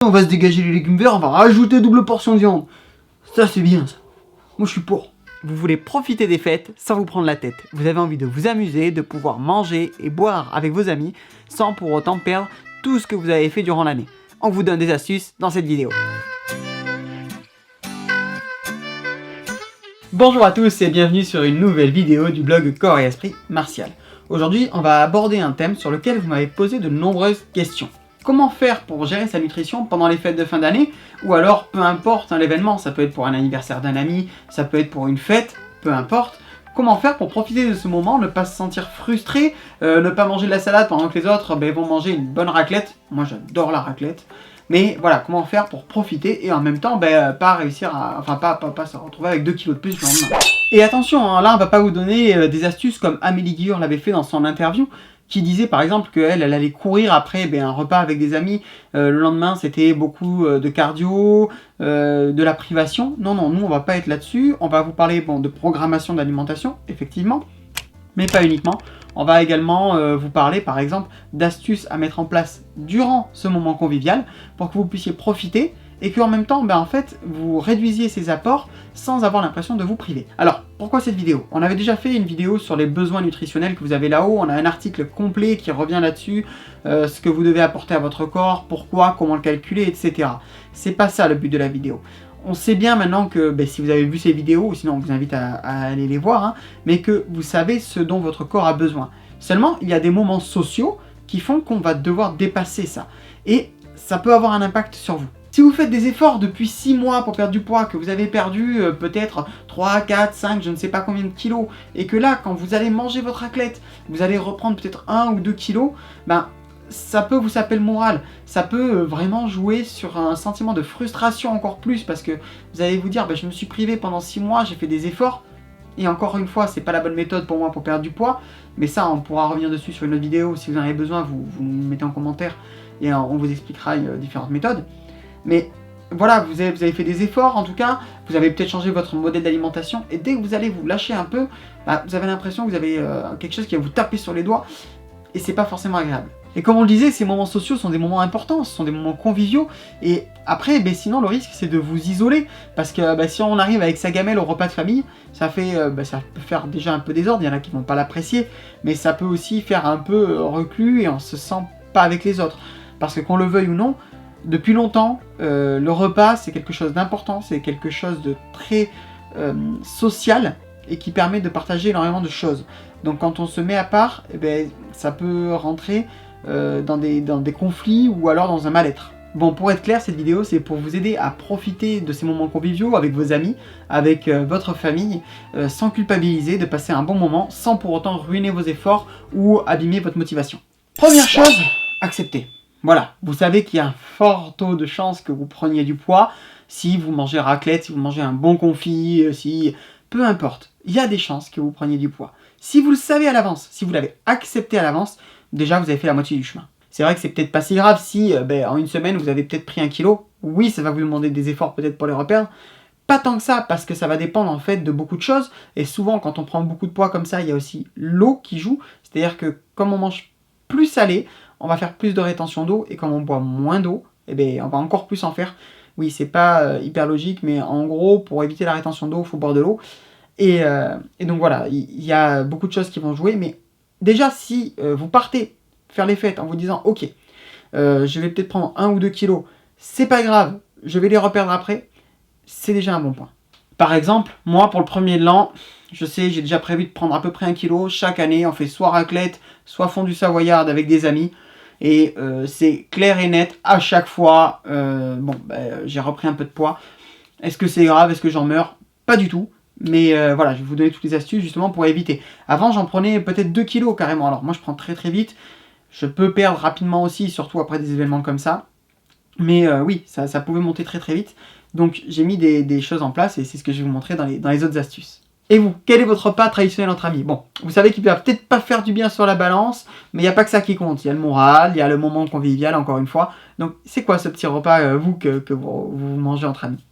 On va se dégager les légumes verts, on va rajouter double portion de viande. Ça c'est bien ça. Moi je suis pour. Vous voulez profiter des fêtes sans vous prendre la tête. Vous avez envie de vous amuser, de pouvoir manger et boire avec vos amis sans pour autant perdre tout ce que vous avez fait durant l'année. On vous donne des astuces dans cette vidéo. Bonjour à tous et bienvenue sur une nouvelle vidéo du blog Corps et Esprit Martial. Aujourd'hui, on va aborder un thème sur lequel vous m'avez posé de nombreuses questions. Comment faire pour gérer sa nutrition pendant les fêtes de fin d'année? Ou alors, peu importe l'événement, ça peut être pour un anniversaire d'un ami, ça peut être pour une fête, peu importe. Comment faire pour profiter de ce moment, ne pas se sentir frustré, ne pas manger de la salade pendant que les autres vont manger une bonne raclette? Moi j'adore la raclette. Mais voilà, comment faire pour profiter et en même temps pas réussir à... Enfin pas se retrouver avec 2 kilos de plus le lendemain. Et attention, hein, là on va pas vous donner des astuces comme Amélie Guillaume l'avait fait dans son interview, qui disait par exemple qu'elle allait courir après un repas avec des amis, le lendemain c'était beaucoup de cardio, de la privation. Non, nous on va pas être là-dessus, on va vous parler de programmation d'alimentation, effectivement, mais pas uniquement. On va également vous parler par exemple d'astuces à mettre en place durant ce moment convivial pour que vous puissiez profiter et qu'en même temps, en fait, vous réduisiez ces apports sans avoir l'impression de vous priver. Alors, pourquoi cette vidéo? On avait déjà fait une vidéo sur les besoins nutritionnels que vous avez là-haut, on a un article complet qui revient là-dessus, ce que vous devez apporter à votre corps, pourquoi, comment le calculer, etc. C'est pas ça le but de la vidéo. On sait bien maintenant que, si vous avez vu ces vidéos, sinon on vous invite à aller les voir, hein, mais que vous savez ce dont votre corps a besoin. Seulement, il y a des moments sociaux qui font qu'on va devoir dépasser ça. Et ça peut avoir un impact sur vous. Si vous faites des efforts depuis 6 mois pour perdre du poids, que vous avez perdu peut-être 3, 4, 5, je ne sais pas combien de kilos, et que là, quand vous allez manger votre raclette, vous allez reprendre peut-être 1 ou 2 kilos, ça peut vous saper le moral. Ça peut vraiment jouer sur un sentiment de frustration encore plus, parce que vous allez vous dire, je me suis privé pendant 6 mois, j'ai fait des efforts, et encore une fois, c'est pas la bonne méthode pour moi pour perdre du poids, mais ça, on pourra revenir dessus sur une autre vidéo. Si vous en avez besoin, vous me mettez en commentaire, et on vous expliquera différentes méthodes. Mais voilà, vous avez fait des efforts en tout cas, vous avez peut-être changé votre modèle d'alimentation, et dès que vous allez vous lâcher un peu, vous avez l'impression que vous avez quelque chose qui va vous taper sur les doigts, et c'est pas forcément agréable. Et comme on le disait, ces moments sociaux sont des moments importants, ce sont des moments conviviaux, et après, sinon le risque c'est de vous isoler, parce que si on arrive avec sa gamelle au repas de famille, ça peut faire déjà un peu désordre, il y en a qui vont pas l'apprécier, mais ça peut aussi faire un peu reclus, et on se sent pas avec les autres. Parce que qu'on le veuille ou non, depuis longtemps, le repas c'est quelque chose d'important, c'est quelque chose de très social et qui permet de partager énormément de choses. Donc quand on se met à part, ça peut rentrer dans des conflits ou alors dans un mal-être. Bon, pour être clair, cette vidéo c'est pour vous aider à profiter de ces moments conviviaux avec vos amis, avec votre famille, sans culpabiliser, de passer un bon moment, sans pour autant ruiner vos efforts ou abîmer votre motivation. Première chose, acceptez. Voilà, vous savez qu'il y a un fort taux de chance que vous preniez du poids si vous mangez raclette, si vous mangez un bon confit, peu importe. Il y a des chances que vous preniez du poids. Si vous le savez à l'avance, si vous l'avez accepté à l'avance, déjà vous avez fait la moitié du chemin. C'est vrai que c'est peut-être pas si grave si en une semaine vous avez peut-être pris 1 kilo. Oui, ça va vous demander des efforts peut-être pour les reperdre. Pas tant que ça, parce que ça va dépendre en fait de beaucoup de choses. Et souvent quand on prend beaucoup de poids comme ça, il y a aussi l'eau qui joue. C'est-à-dire que comme on mange plus salé, on va faire plus de rétention d'eau, et comme on boit moins d'eau, on va encore plus en faire. Oui, c'est pas hyper logique, mais en gros, pour éviter la rétention d'eau, il faut boire de l'eau. Et donc voilà, il y a beaucoup de choses qui vont jouer, mais déjà, si vous partez faire les fêtes en vous disant, ok, je vais peut-être prendre 1 ou 2 kilos, c'est pas grave, je vais les reperdre après, c'est déjà un bon point. Par exemple, moi, pour le premier de l'an, je sais, j'ai déjà prévu de prendre à peu près 1 kilo. Chaque année, on fait soit raclette, soit fondue savoyarde avec des amis. Et c'est clair et net, à chaque fois, j'ai repris un peu de poids. Est-ce que c'est grave? Est-ce que j'en meurs? Pas du tout. Mais voilà, je vais vous donner toutes les astuces justement pour éviter. Avant, j'en prenais peut-être 2 kilos carrément. Alors moi, je prends très très vite. Je peux perdre rapidement aussi, surtout après des événements comme ça. Mais oui, ça pouvait monter très très vite. Donc j'ai mis des choses en place, et c'est ce que je vais vous montrer dans les autres astuces. Et vous, quel est votre repas traditionnel entre amis? Bon, vous savez qu'il ne va peut-être pas faire du bien sur la balance, mais il n'y a pas que ça qui compte. Il y a le moral, il y a le moment convivial, encore une fois. Donc, c'est quoi ce petit repas, que vous mangez entre amis?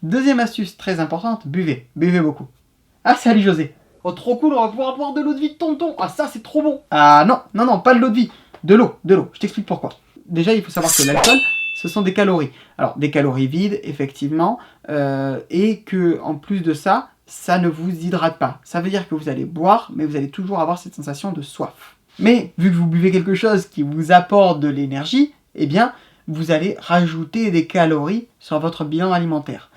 Deuxième astuce très importante, buvez. Buvez beaucoup. Ah, salut José. Oh, trop cool, on va pouvoir boire de l'eau de vie de tonton. Ah, ça, c'est trop bon. Ah, non, pas de l'eau de vie. De l'eau. Je t'explique pourquoi. Déjà, il faut savoir que l'alcool, ce sont des calories. Alors, des calories vides, effectivement, et que en plus de ça, ça ne vous hydrate pas. Ça veut dire que vous allez boire, mais vous allez toujours avoir cette sensation de soif. Mais, vu que vous buvez quelque chose qui vous apporte de l'énergie, eh bien, vous allez rajouter des calories sur votre bilan alimentaire.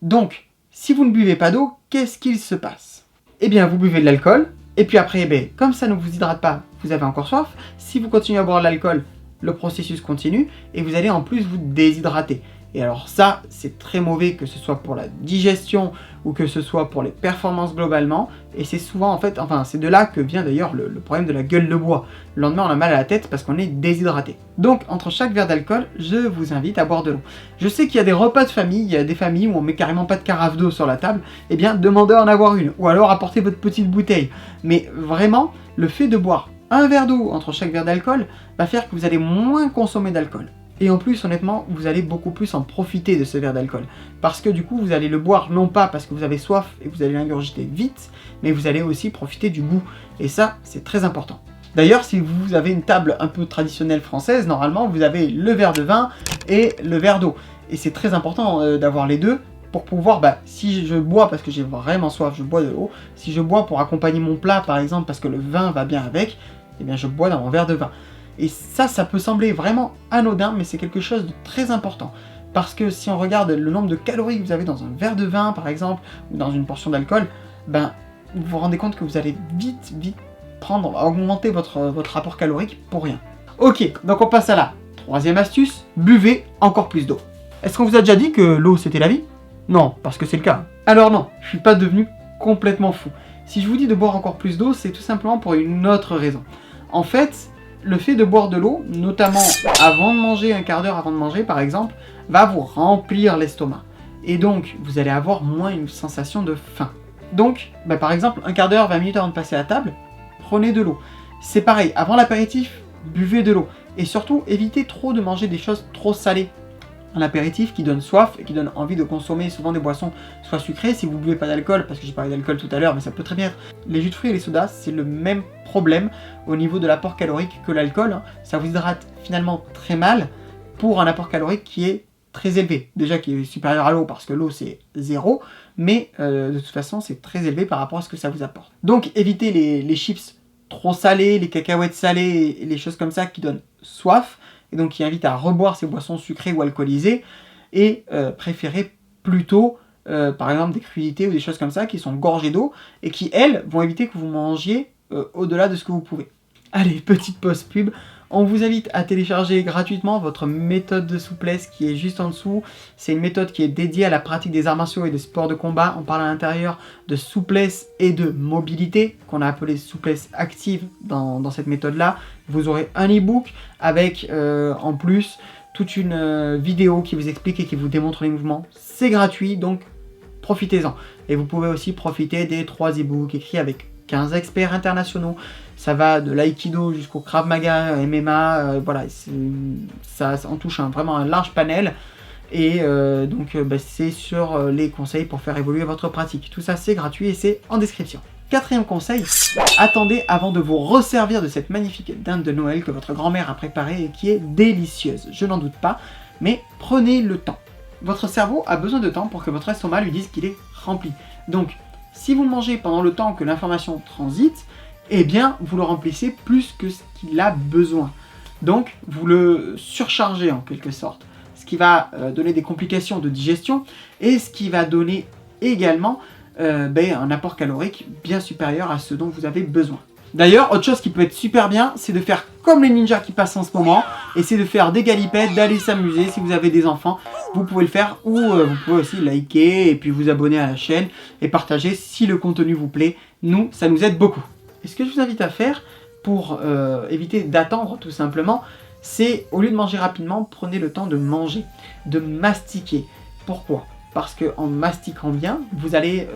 Donc, si vous ne buvez pas d'eau, qu'est-ce qu'il se passe? Eh bien, vous buvez de l'alcool, et puis après, comme ça ne vous hydrate pas, vous avez encore soif. Si vous continuez à boire de l'alcool, le processus continue, et vous allez en plus vous déshydrater. Et alors ça, c'est très mauvais, que ce soit pour la digestion, ou que ce soit pour les performances globalement, et c'est souvent en fait, c'est de là que vient d'ailleurs le problème de la gueule de bois. Le lendemain, on a mal à la tête parce qu'on est déshydraté. Donc, entre chaque verre d'alcool, je vous invite à boire de l'eau. Je sais qu'il y a des repas de famille, il y a des familles où on met carrément pas de carafe d'eau sur la table, eh bien, demandez à en avoir une, ou alors apportez votre petite bouteille. Mais vraiment, le fait de boire un verre d'eau entre chaque verre d'alcool va faire que vous allez moins consommer d'alcool. Et en plus, honnêtement, vous allez beaucoup plus en profiter de ce verre d'alcool. Parce que du coup, vous allez le boire non pas parce que vous avez soif et que vous allez l'ingurgiter vite, mais vous allez aussi profiter du goût. Et ça, c'est très important. D'ailleurs, si vous avez une table un peu traditionnelle française, normalement, vous avez le verre de vin et le verre d'eau. Et c'est très important d'avoir les deux pour pouvoir, si je bois parce que j'ai vraiment soif, je bois de l'eau. Si je bois pour accompagner mon plat, par exemple, parce que le vin va bien avec, eh bien, je bois dans mon verre de vin. Et ça peut sembler vraiment anodin, mais c'est quelque chose de très important. Parce que si on regarde le nombre de calories que vous avez dans un verre de vin, par exemple, ou dans une portion d'alcool, vous vous rendez compte que vous allez vite augmenter votre rapport calorique pour rien. Ok, donc on passe à la troisième astuce, buvez encore plus d'eau. Est-ce qu'on vous a déjà dit que l'eau c'était la vie? Non, parce que c'est le cas. Alors non, je suis pas devenu complètement fou. Si je vous dis de boire encore plus d'eau, c'est tout simplement pour une autre raison. En fait, le fait de boire de l'eau, notamment avant de manger, un quart d'heure avant de manger par exemple, va vous remplir l'estomac. Et donc, vous allez avoir moins une sensation de faim. Donc, par exemple, un quart d'heure, 20 minutes avant de passer à table, prenez de l'eau. C'est pareil, avant l'apéritif, buvez de l'eau. Et surtout, évitez trop de manger des choses trop salées. Un apéritif qui donne soif et qui donne envie de consommer souvent des boissons soit sucrées, si vous ne buvez pas d'alcool, parce que j'ai parlé d'alcool tout à l'heure, mais ça peut très bien être les jus de fruits et les sodas, c'est le même problème au niveau de l'apport calorique que l'alcool. Ça vous hydrate finalement très mal pour un apport calorique qui est très élevé. Déjà qui est supérieur à l'eau parce que l'eau c'est 0, mais de toute façon c'est très élevé par rapport à ce que ça vous apporte. Donc évitez les chips trop salés, les cacahuètes salées et les choses comme ça qui donnent soif, et donc qui invite à reboire ces boissons sucrées ou alcoolisées, et préférez plutôt par exemple des crudités ou des choses comme ça qui sont gorgées d'eau et qui elles vont éviter que vous mangiez au-delà de ce que vous pouvez. Allez, petite pause pub, on vous invite à télécharger gratuitement votre méthode de souplesse qui est juste en dessous. C'est une méthode qui est dédiée à la pratique des arts martiaux et des sports de combat. On parle à l'intérieur de souplesse et de mobilité, qu'on a appelé souplesse active dans cette méthode-là. Vous aurez un e-book avec en plus toute une vidéo qui vous explique et qui vous démontre les mouvements. C'est gratuit, donc profitez-en. Et vous pouvez aussi profiter des 3 e-books écrits avec 15 experts internationaux. Ça va de l'aïkido jusqu'au Krav Maga, MMA, voilà, ça en touche vraiment un large panel. Et donc c'est sur les conseils pour faire évoluer votre pratique. Tout ça c'est gratuit et c'est en description. 4e conseil, attendez avant de vous resservir de cette magnifique dinde de Noël que votre grand-mère a préparée et qui est délicieuse. Je n'en doute pas, mais prenez le temps. Votre cerveau a besoin de temps pour que votre estomac lui dise qu'il est rempli. Donc, si vous mangez pendant le temps que l'information transite, eh bien, vous le remplissez plus que ce qu'il a besoin. Donc, vous le surchargez en quelque sorte. Ce qui va donner des complications de digestion et ce qui va donner également un apport calorique bien supérieur à ce dont vous avez besoin. D'ailleurs, autre chose qui peut être super bien, c'est de faire comme les ninjas qui passent en ce moment, et c'est de faire des galipettes, d'aller s'amuser. Si vous avez des enfants, vous pouvez le faire, ou vous pouvez aussi liker, et puis vous abonner à la chaîne, et partager si le contenu vous plaît. Nous, ça nous aide beaucoup. Et ce que je vous invite à faire, pour éviter d'attendre tout simplement, c'est, au lieu de manger rapidement, prenez le temps de manger, de mastiquer. Pourquoi ? Parce qu'en mastiquant bien, vous allez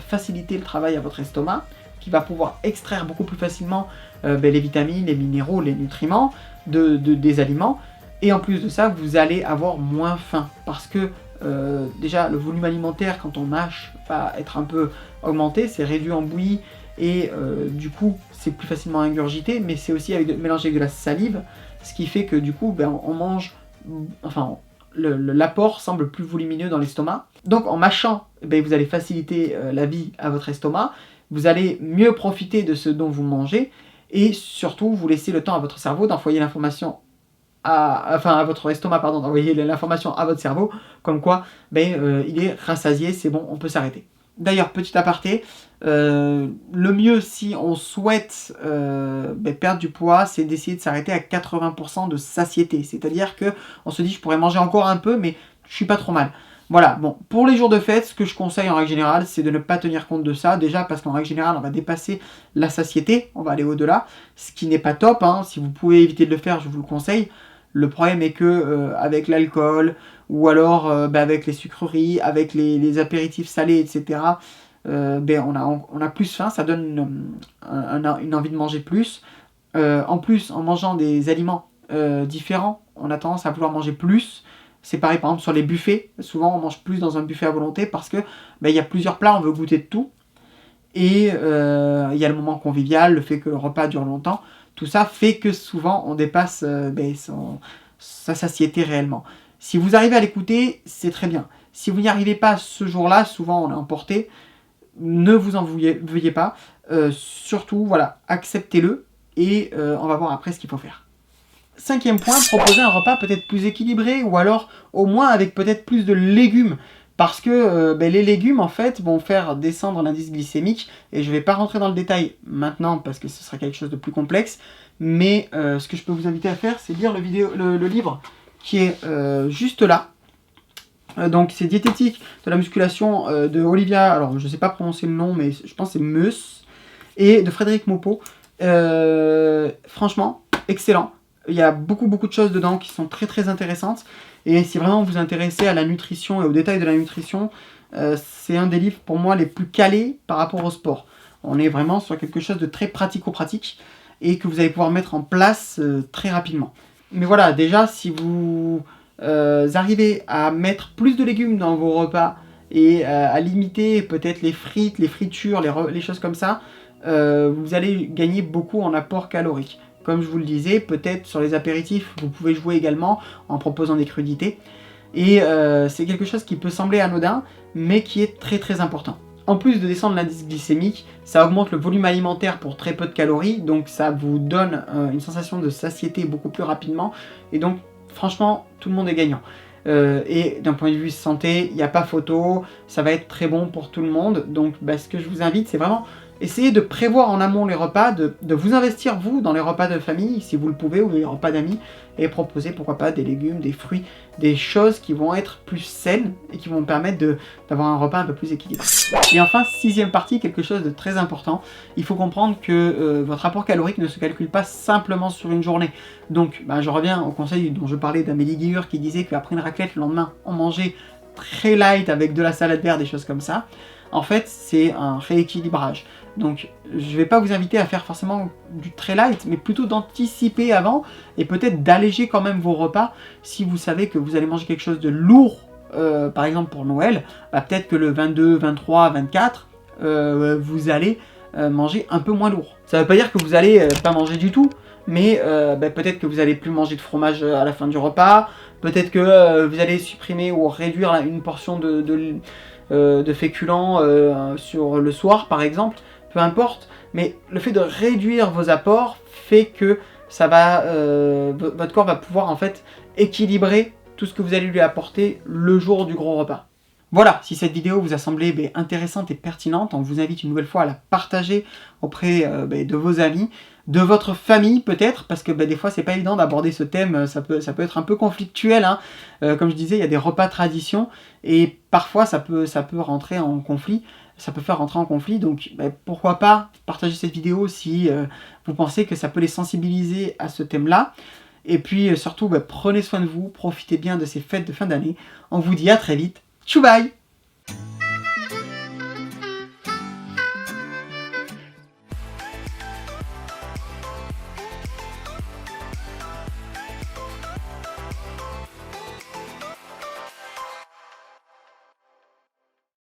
faciliter le travail à votre estomac, qui va pouvoir extraire beaucoup plus facilement les vitamines, les minéraux, les nutriments des aliments. Et en plus de ça, vous allez avoir moins faim. Parce que déjà, le volume alimentaire, quand on mâche, va être un peu augmenté, c'est réduit en bouillie, et du coup, c'est plus facilement ingurgité, mais c'est aussi mélangé avec de la salive, ce qui fait que du coup, on mange, l'apport semble plus volumineux dans l'estomac. Donc en mâchant, vous allez faciliter la vie à votre estomac, vous allez mieux profiter de ce dont vous mangez, et surtout vous laissez le temps à votre cerveau d'envoyer l'information à votre estomac, pardon, d'envoyer l'information à votre cerveau, comme quoi il est rassasié, c'est bon, on peut s'arrêter. D'ailleurs, petit aparté, le mieux si on souhaite perdre du poids, c'est d'essayer de s'arrêter à 80% de satiété. C'est-à-dire que on se dit je pourrais manger encore un peu, mais je suis pas trop mal. Voilà, bon, pour les jours de fête, ce que je conseille en règle générale, c'est de ne pas tenir compte de ça. Déjà parce qu'en règle générale, on va dépasser la satiété, on va aller au-delà, ce qui n'est pas top, hein. Si vous pouvez éviter de le faire, je vous le conseille. Le problème est que avec l'alcool, ou alors avec les sucreries, avec les apéritifs salés, etc., on a plus faim, ça donne une envie de manger plus. En plus, en mangeant des aliments différents, on a tendance à vouloir manger plus. C'est pareil par exemple sur les buffets, souvent on mange plus dans un buffet à volonté parce que il y a plusieurs plats, on veut goûter de tout. Et il y a le moment convivial, le fait que le repas dure longtemps. Tout ça fait que souvent on dépasse sa satiété réellement. Si vous arrivez à l'écouter, c'est très bien. Si vous n'y arrivez pas ce jour-là, souvent on est emporté, ne vous en veuillez pas. Surtout, voilà, acceptez-le et on va voir après ce qu'il faut faire. 5e point, proposer un repas peut-être plus équilibré ou alors au moins avec peut-être plus de légumes. Parce que les légumes en fait vont faire descendre l'indice glycémique et je ne vais pas rentrer dans le détail maintenant parce que ce sera quelque chose de plus complexe. Mais ce que je peux vous inviter à faire, c'est lire le livre qui est juste là. Donc c'est Diététique de la musculation de Olivia, alors je ne sais pas prononcer le nom, mais je pense que c'est Meus, et de Frédéric Maupeou. Franchement, excellent. Il y a beaucoup de choses dedans qui sont très intéressantes. Et si vraiment vous vous intéressez à la nutrition et aux détails de la nutrition, c'est un des livres pour moi les plus calés par rapport au sport. On est vraiment sur quelque chose de très pratico-pratique et que vous allez pouvoir mettre en place très rapidement. Mais voilà, déjà si vous arrivez à mettre plus de légumes dans vos repas et à limiter peut-être les frites, les fritures, les choses comme ça, vous allez gagner beaucoup en apport calorique. Comme je vous le disais, peut-être sur les apéritifs, vous pouvez jouer également en proposant des crudités. Et c'est quelque chose qui peut sembler anodin, mais qui est très important. En plus de descendre l'indice glycémique, ça augmente le volume alimentaire pour très peu de calories, donc ça vous donne une sensation de satiété beaucoup plus rapidement. Et donc, franchement, tout le monde est gagnant. Et d'un point de vue santé, il n'y a pas photo, ça va être très bon pour tout le monde. Donc, ce que je vous invite, c'est vraiment essayez de prévoir en amont les repas, de vous investir vous dans les repas de famille si vous le pouvez ou les repas d'amis et proposer pourquoi pas des légumes, des fruits, des choses qui vont être plus saines et qui vont permettre d'avoir un repas un peu plus équilibré. Et enfin, 6e partie, quelque chose de très important, il faut comprendre que votre apport calorique ne se calcule pas simplement sur une journée. Donc je reviens au conseil dont je parlais d'Amélie Guilleur qui disait qu'après une raclette le lendemain on mangeait très light avec de la salade verte, des choses comme ça. En fait, c'est un rééquilibrage. Donc, je ne vais pas vous inviter à faire forcément du très light, mais plutôt d'anticiper avant et peut-être d'alléger quand même vos repas si vous savez que vous allez manger quelque chose de lourd, par exemple pour Noël, peut-être que le 22, 23, 24, vous allez manger un peu moins lourd. Ça ne veut pas dire que vous allez pas manger du tout, mais peut-être que vous allez plus manger de fromage à la fin du repas, peut-être que vous allez supprimer ou réduire une portion de féculents sur le soir par exemple, peu importe, mais le fait de réduire vos apports fait que ça va, votre corps va pouvoir en fait équilibrer tout ce que vous allez lui apporter le jour du gros repas. Voilà, si cette vidéo vous a semblé intéressante et pertinente, on vous invite une nouvelle fois à la partager auprès de vos amis, de votre famille peut-être, parce que des fois c'est pas évident d'aborder ce thème, ça peut être un peu conflictuel, hein. Comme je disais, il y a des repas tradition, et parfois ça peut rentrer en conflit, ça peut faire rentrer en conflit, donc pourquoi pas partager cette vidéo si vous pensez que ça peut les sensibiliser à ce thème-là. Et puis surtout, prenez soin de vous, profitez bien de ces fêtes de fin d'année, on vous dit à très vite. Tchou bye!